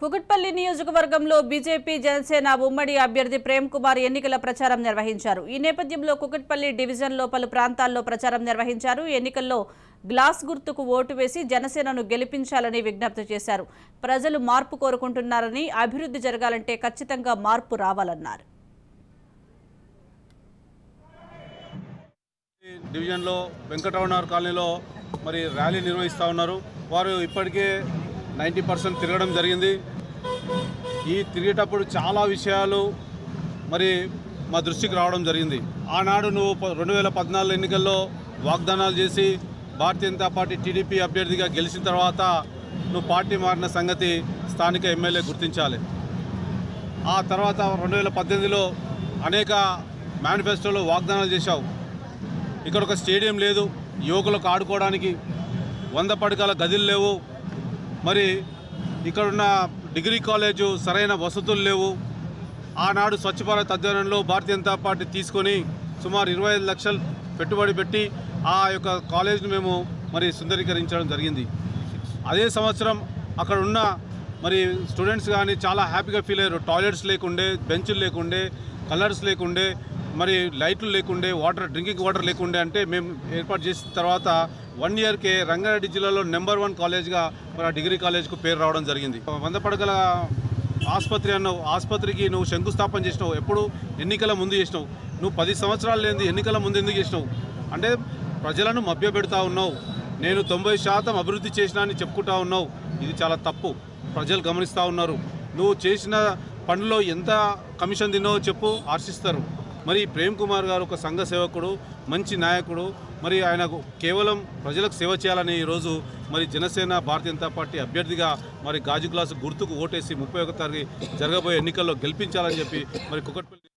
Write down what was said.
కుకట్పల్లి నియోజకవర్గంలో బీజేపీ జనసేన ఉమ్మడి అభ్యర్థి ప్రేమ్ కుమార్ ఎన్నికల ప్రచారం నిర్వహించారు. ఈ నేపథ్యంలో కుకట్పల్లి డివిజన్లో పలు ప్రాంతాల్లో ప్రచారం నిర్వహించారు. ఎన్నికల్లో గ్లాస్ గుర్తుకు ఓటు వేసి జనసేనను గెలిపించాలని విజ్ఞప్తి చేశారు. ప్రజలు మార్పు కోరుకుంటున్నారని, అభివృద్ధి జరగాలంటే ఖచ్చితంగా మార్పు రావాలన్నారు. డివిజన్లో వెంకటరమణ కాలనీలో మరి ర్యాలీ నిర్వహిస్తూ ఉన్నారు. వారు ఇప్పటికే 90% తిరగడం జరిగింది. ఈ తిరిగేటప్పుడు చాలా విషయాలు మరి మా దృష్టికి రావడం జరిగింది. ఆనాడు నువ్వు 2014 ఎన్నికల్లో వాగ్దానాలు చేసి భారతీయ జనతా పార్టీ టీడీపీ అభ్యర్థిగా గెలిచిన తర్వాత నువ్వు పార్టీ మారిన సంగతి స్థానిక ఎమ్మెల్యే గుర్తించాలి. ఆ తర్వాత 2018లో అనేక మేనిఫెస్టోలో వాగ్దానాలు చేశావు. ఇక్కడ ఒక స్టేడియం లేదు, యువకులకు ఆడుకోవడానికి 100 పడకల గదులు లేవు, మరి ఇక్కడున్న డిగ్రీ కాలేజు సరైన వసతులు లేవు. ఆనాడు స్వచ్ఛ భారత్ అధ్యయనంలో భారతీయ జనతా పార్టీ తీసుకొని సుమారు 25 లక్షలు పెట్టుబడి పెట్టి ఆ యొక్క కాలేజ్ను మేము మరి సుందరీకరించడం జరిగింది. అదే సంవత్సరం అక్కడ ఉన్న మరి స్టూడెంట్స్ కానీ చాలా హ్యాపీగా ఫీల్ అయ్యారు. టాయిలెట్స్ లేకుండే, బెంచులు లేకుండే, కలర్స్ లేకుండే, మరి లైట్లు లేకుండే, డ్రింకింగ్ వాటర్ లేకుండే. అంటే మేము ఏర్పాటు చేసిన తర్వాత 1 ఇయర్కే రంగారెడ్డి జిల్లాలో నెంబర్ 1 కాలేజ్గా మరి డిగ్రీ కాలేజ్కు పేరు రావడం జరిగింది. 100 పడకల ఆసుపత్రి అన్నావు, ఆసుపత్రికి నువ్వు శంకుస్థాపన చేసినావు. ఎప్పుడు? ఎన్నికల ముందు చేసినావు. నువ్వు 10 సంవత్సరాలు లేని ఎన్నికల ముందు ఎందుకు చేసినావు? అంటే ప్రజలను మభ్యపెడతా ఉన్నావు. నేను 90% అభివృద్ధి చేసినా అని చెప్పుకుంటా ఉన్నావు. ఇది చాలా తప్పు. ప్రజలు గమనిస్తూ ఉన్నారు. నువ్వు చేసిన పనుల్లో ఎంత కమిషన్ తిన్నావో చెప్పు, హర్షిస్తారు. మరి ప్రేమ్ కుమార్ గారు ఒక సంఘ సేవకుడు, మంచి నాయకుడు. మరి ఆయన కేవలం ప్రజలకు సేవ చేయాలని ఈరోజు మరి జనసేన భారతీయ జనతా పార్టీ అభ్యర్థిగా మరి గాజు గ్లాసు గుర్తుకు ఓటేసి 31 తారీఖు జరగబోయే ఎన్నికల్లో గెలిపించాలని చెప్పి మరి కుకట్పల్లి